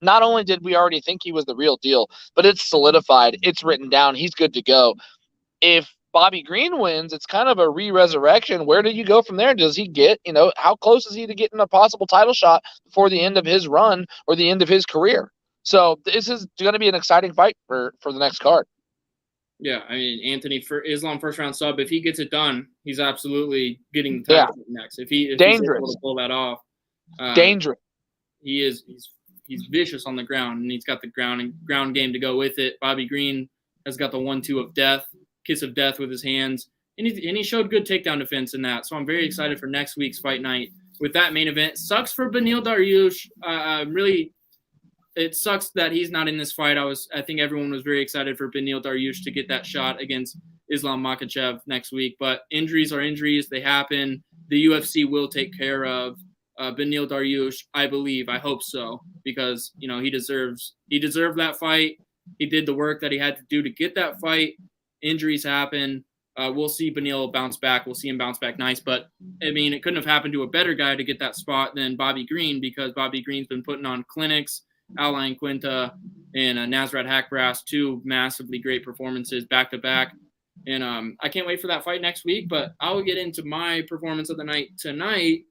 B: not only did we already think he was the real deal, but it's solidified. It's written down. He's good to go. If Bobby Green wins, it's kind of a re-resurrection. Where do you go from there? Does he get, how close is he to getting a possible title shot before the end of his run or the end of his career? So this is going to be an exciting fight for the next card.
A: Yeah, I mean, Anthony, for Islam first-round sub, if he gets it done, he's absolutely getting the title next. If he's able to pull that off.
B: Dangerous.
A: He's vicious on the ground, and he's got the ground game to go with it. Bobby Green has got the 1-2 of death, kiss of death with his hands, and he showed good takedown defense in that. So I'm very excited for next week's fight night with that main event. Sucks for Beneil Dariush. Really, it sucks that he's not in this fight. I think everyone was very excited for Beneil Dariush to get that shot against Islam Makachev next week. But injuries are injuries; they happen. The UFC will take care of Beneil Dariush, I believe. I hope so, because he deserved that fight. He did the work that he had to do to get that fight. Injuries happen. We'll see Beneil bounce back. We'll see him bounce back nice. But I mean, it couldn't have happened to a better guy to get that spot than Bobby Green, because Bobby Green's been putting on clinics. Alain Quinta and Nasrat Hakparas, two massively great performances back to back. And I can't wait for that fight next week. But I will get into my performance of the night tonight,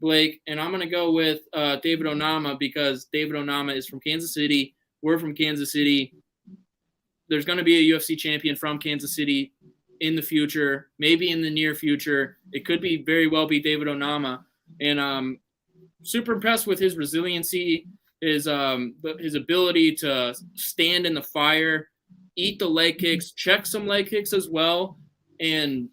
A: Blake, and I'm going to go with David Onama, because David Onama is from Kansas City. We're from Kansas City. There's going to be a UFC champion from Kansas City in the future, maybe in the near future. It could be very well be David Onama. And super impressed with his resiliency, his ability to stand in the fire, eat the leg kicks, check some leg kicks as well, and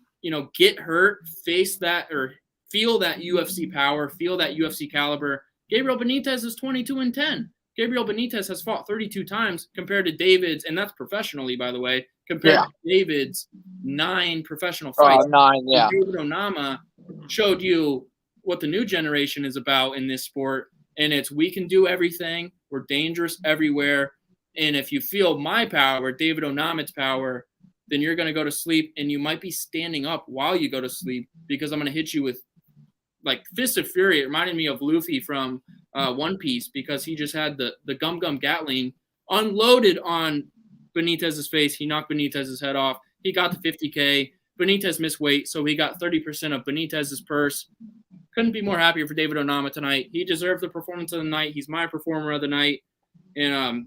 A: get hurt, face that, or feel that UFC power, feel that UFC caliber. Gabriel Benitez is 22-10. Gabriel Benitez has fought 32 times compared to David's, and that's professionally, by the way, compared to David's 9 professional fights.
B: 9, yeah.
A: David Onama showed you what the new generation is about in this sport, and it's we can do everything. We're dangerous everywhere. And if you feel my power, David Onama's power, then you're going to go to sleep, and you might be standing up while you go to sleep, because I'm going to hit you with like Fist of Fury. It reminded me of Luffy from One Piece, because he just had the Gum Gum Gatling unloaded on Benitez's face. He knocked Benitez's head off. He got the 50K. Benitez missed weight, so he got 30% of Benitez's purse. Couldn't be more happier for David Onama tonight. He deserved the performance of the night. He's my performer of the night. And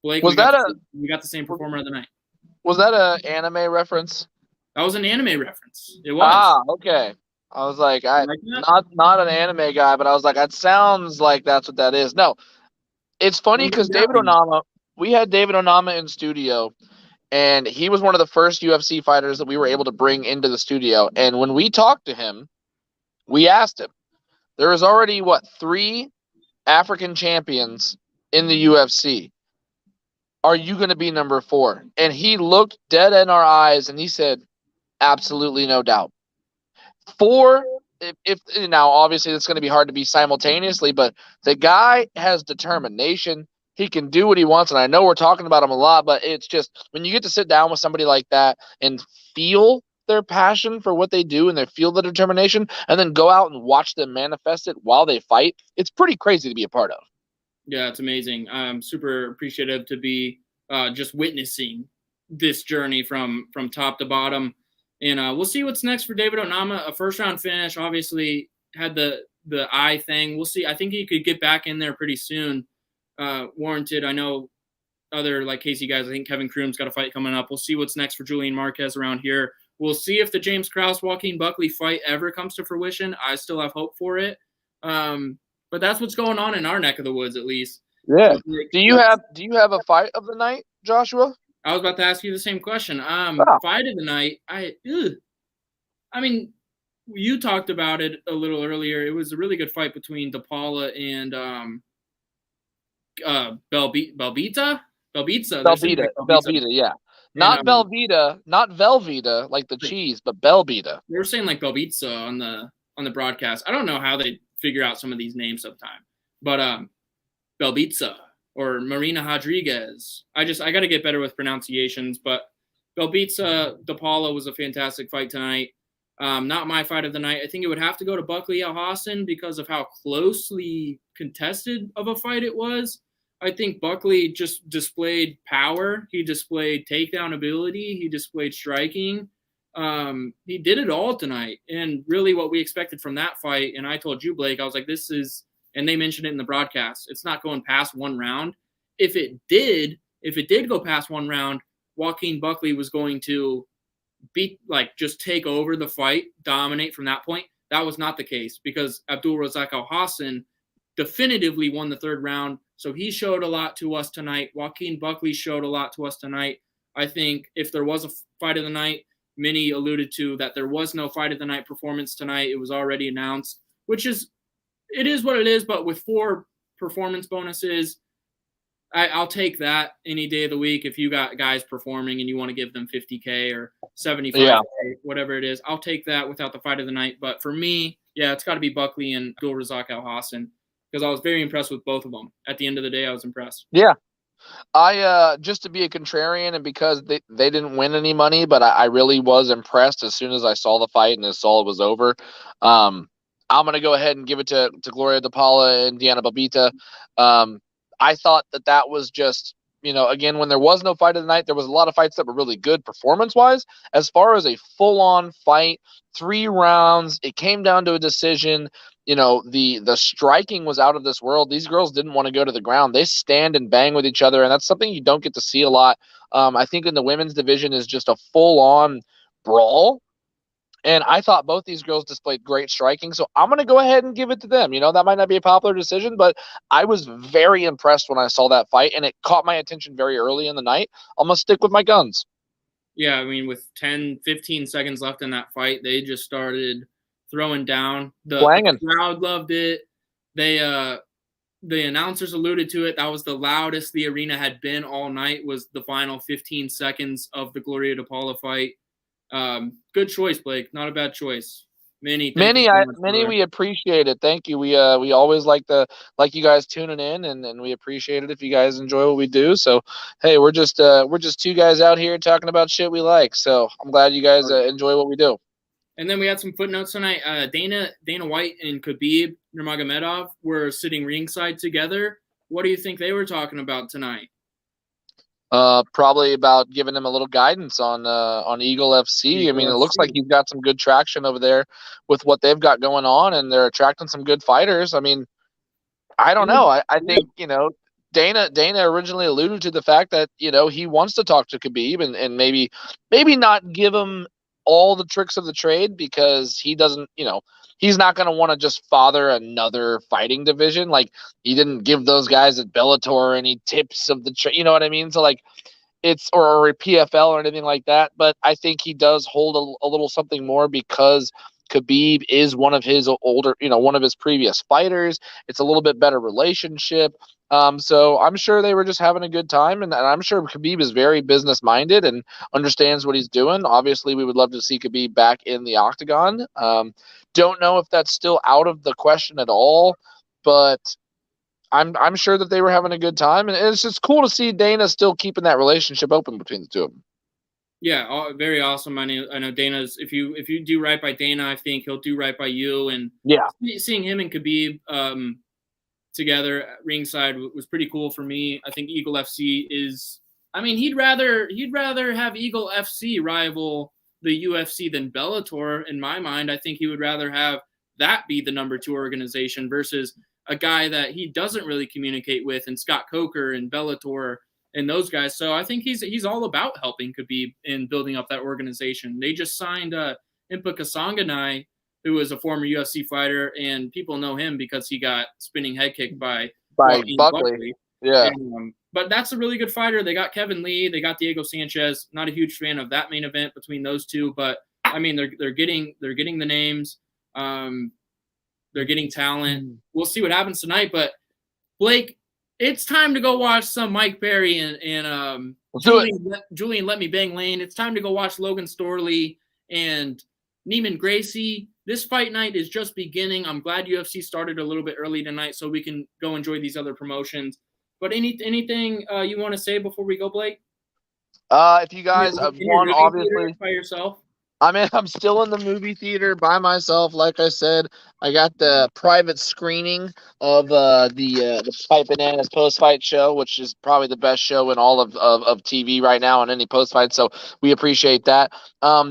A: Blake, we got the same performer of the night.
B: Was that an anime reference?
A: That was an anime reference. It was.
B: Ah, okay. I was like, not an anime guy, but I was like, that sounds like that's what that is. No, it's funny because David Onama, we had David Onama in studio, and he was one of the first UFC fighters that we were able to bring into the studio. And when we talked to him, we asked him, there is already, 3 African champions in the UFC. Are you going to be number 4? And he looked dead in our eyes, and he said, absolutely no doubt. 4, if now obviously it's going to be hard to be simultaneously, but the guy has determination. He can do what he wants, and I know we're talking about him a lot, but it's just when you get to sit down with somebody like that and feel their passion for what they do and they feel the determination, and then go out and watch them manifest it while they fight, it's pretty crazy to be a part of.
A: Yeah, it's amazing. I'm super appreciative to be just witnessing this journey from top to bottom. And we'll see what's next for David Onama. A first-round finish, obviously, had the eye thing. We'll see. I think he could get back in there pretty soon, warranted. I know other like Casey guys. I think Kevin Kroom's got a fight coming up. We'll see what's next for Julian Marquez around here. We'll see if the James Krause Joaquin Buckley fight ever comes to fruition. I still have hope for it. But that's what's going on in our neck of the woods, at least.
B: Yeah. Do you have a fight of the night, Joshua?
A: I was about to ask you the same question. Fight of the night. I mean, you talked about it a little earlier. It was a really good fight between Paula and Balbita.
B: Balbida, yeah. Not Velveeta, not Velveeta like the cheese, but Balbida.
A: They were saying like Balbita on the broadcast. I don't know how they figure out some of these names sometimes, but Balbita or Marina Rodriguez. I got to get better with pronunciations, but Balbita DePaula was a fantastic fight tonight. Not my fight of the night. I think it would have to go to Buckley Al-Hassan because of how closely contested of a fight it was. I think Buckley just displayed power. He displayed takedown ability. He displayed striking. He did it all tonight. And really what we expected from that fight, and I told you, Blake, I was like, this is, and they mentioned it in the broadcast, it's not going past one round. If it did go past one round, Joaquin Buckley was going to just take over the fight, dominate from that point. That was not the case because Abdul Razak Al-Hassan definitively won the third round. So he showed a lot to us tonight. Joaquin Buckley showed a lot to us tonight. I think if there was a fight of the night, Minnie alluded to that there was no fight of the night performance tonight. It was already announced, it is what it is. But with 4 performance bonuses, I'll take that any day of the week. If you got guys performing and you want to give them 50K or 75K, whatever it is, I'll take that without the fight of the night. But for me, it's got to be Buckley and Abdul Razak Al-Hassan because I was very impressed with both of them. At the end of the day, I was impressed.
B: Yeah. I just to be a contrarian and because they didn't win any money, but I really was impressed as soon as I saw the fight and I saw it was over. I'm going to go ahead and give it to Gloria DePaula and Deanna Balbita. I thought that was just, again, when there was no fight of the night, there was a lot of fights that were really good performance-wise. As far as a full-on fight, 3 rounds, it came down to a decision. The striking was out of this world. These girls didn't want to go to the ground. They stand and bang with each other, and that's something you don't get to see a lot. I think in the women's division is just a full-on brawl. And I thought both these girls displayed great striking, so I'm going to go ahead and give it to them. That might not be a popular decision, but I was very impressed when I saw that fight, and it caught my attention very early in the night. I'm going to stick with my guns.
A: Yeah, I mean, with 10, 15 seconds left in that fight, they just started throwing down. The crowd loved it. The announcers alluded to it. That was the loudest the arena had been all night, was the final 15 seconds of the Gloria DePaula fight. Good choice, Blake. Not a bad choice. Minnie, we appreciate it. Thank you. We always like you guys tuning in, and we appreciate it if you guys enjoy what we do. So hey, we're just 2 guys out here talking about shit we like. So I'm glad you guys enjoy what we do. And then we had some footnotes tonight. Dana White and Khabib Nurmagomedov were sitting ringside together. What do you think they were talking about tonight?
B: Probably about giving him a little guidance on Eagle FC. I mean, it looks like he's got some good traction over there with what they've got going on, and they're attracting some good fighters. I mean, I don't know. I think, Dana originally alluded to the fact that, he wants to talk to Khabib and maybe not give him all the tricks of the trade because he doesn't, he's not going to want to just father another fighting division. Like, he didn't give those guys at Bellator any tips of the trade. You know what I mean? So, like, it's or a PFL or anything like that. But I think he does hold a little something more because Khabib is one of his older, one of his previous fighters. It's a little bit better relationship. So I'm sure they were just having a good time, and I'm sure Khabib is very business minded and understands what he's doing. Obviously, we would love to see Khabib back in the octagon. Don't know if that's still out of the question at all, but I'm sure that they were having a good time, and it's just cool to see Dana still keeping that relationship open between the two of them.
A: Yeah, very awesome. I know Dana's. If you do right by Dana, I think he'll do right by you. And seeing him and Khabib together at ringside was pretty cool for me. I think Eagle FC is. I mean, he'd rather have Eagle FC rival the UFC than Bellator. In my mind, I think he would rather have that be the number 2 organization versus a guy that he doesn't really communicate with, and Scott Coker and Bellator and those guys. So I think he's all about helping Khabib and building up that organization. They just signed Impa Kasanganay, who is a former UFC fighter, and people know him because he got spinning head kicked by
B: Buckley. Yeah.
A: And, but that's a really good fighter. They got Kevin Lee. They got Diego Sanchez. Not a huge fan of that main event between those two, but I mean they're getting the names. They're getting talent. We'll see what happens tonight. But Blake, it's time to go watch some Mike Perry and Julian Let Me Bang Lane. It's time to go watch Logan Storley and Neiman Gracie. This fight night is just beginning. I'm glad UFC started a little bit early tonight so we can go enjoy these other promotions. But anything you want to say before we go, Blake?
B: If you guys one obviously
A: by yourself.
B: I'm still in the movie theater by myself. Like I said, I got the private screening of the Fight Bananas post-fight show, which is probably the best show in all of TV right now on any post-fight. So we appreciate that.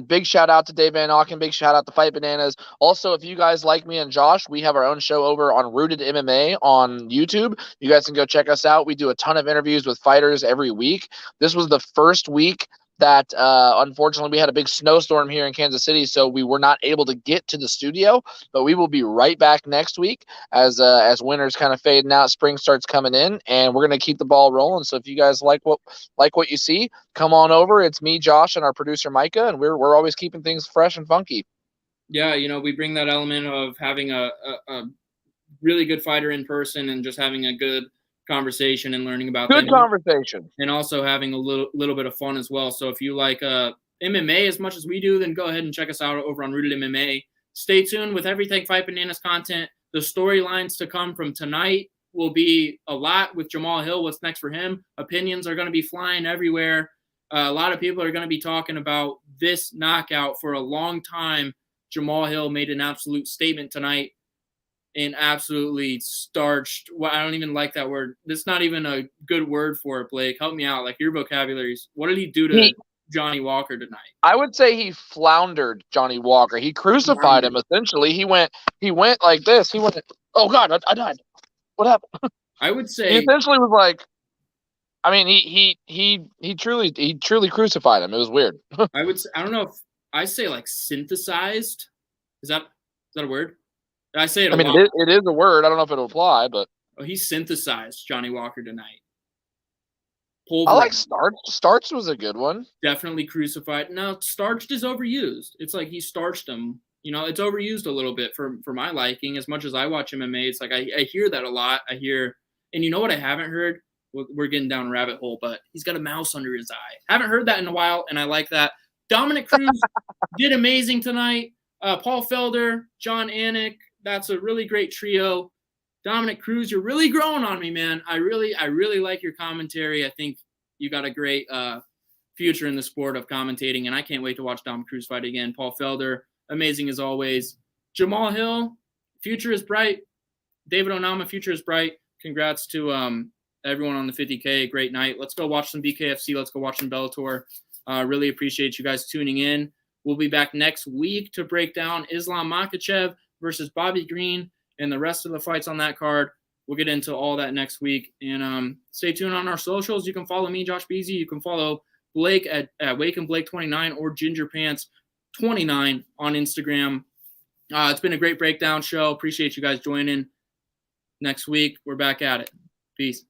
B: Big shout out to Dave Van Auken. Big shout out to Fight Bananas. Also, if you guys like me and Josh, we have our own show over on Rooted MMA on YouTube. You guys can go check us out. We do a ton of interviews with fighters every week. This was the first week that unfortunately we had a big snowstorm here in Kansas City, so we were not able to get to the studio, but we will be right back next week as winter's kind of fading out, spring starts coming in, and we're going to keep the ball rolling. So if you guys like what you see, come on over. It's me, Josh, and our producer Micah, and we're always keeping things fresh and funky.
A: Yeah, we bring that element of having a really good fighter in person and just having a good conversation and learning about
B: good conversation,
A: and also having a little bit of fun as well. So if you like MMA as much as we do, then go ahead and check us out over on Rooted MMA. Stay tuned with everything Fight Bananas content. The storylines to come from tonight will be a lot with Jamal Hill. What's next for him? Opinions are going to be flying everywhere. A lot of people are going to be talking about this knockout for a long time. Jamal Hill made an absolute statement tonight. And absolutely starched. Well, I don't even like that word. That's not even a good word for it, Blake. Help me out. Like your vocabulary. What did he do to Johnny Walker tonight?
B: I would say he floundered Johnny Walker. He crucified him. Essentially, he went like this. He went, oh God, I died. What happened?
A: I would say
B: he essentially was like, I mean, he truly crucified him. It was weird.
A: I don't know if I say like synthesized. Is that a word? I say it.
B: It is a word. I don't know if it'll apply, but
A: he synthesized Johnny Walker tonight.
B: I like starched. Starched was a good one.
A: Definitely crucified. Now starched is overused. It's like he starched him. It's overused a little bit for my liking. As much as I watch MMA, it's like I hear that a lot. I hear, and you know what I haven't heard? We're getting down a rabbit hole, but he's got a mouse under his eye. Haven't heard that in a while, and I like that. Dominic Cruz did amazing tonight. Paul Felder, John Anik. That's a really great trio. Dominic Cruz, you're really growing on me, man. I really like your commentary. I think you got a great future in the sport of commentating, and I can't wait to watch Dom Cruz fight again. Paul Felder, amazing as always. Jamal Hill, future is bright. David Onama, future is bright. Congrats to everyone on the 50K. Great night. Let's go watch some BKFC. Let's go watch some Bellator. Really appreciate you guys tuning in. We'll be back next week to break down Islam Makachev versus Bobby Green and the rest of the fights on that card. We'll get into all that next week. And stay tuned on our socials. You can follow me, Josh Beasy. You can follow Blake at Wake and Blake 29 or Ginger Pants 29 on Instagram. It's been a great breakdown show. Appreciate you guys joining. Next week, we're back at it. Peace.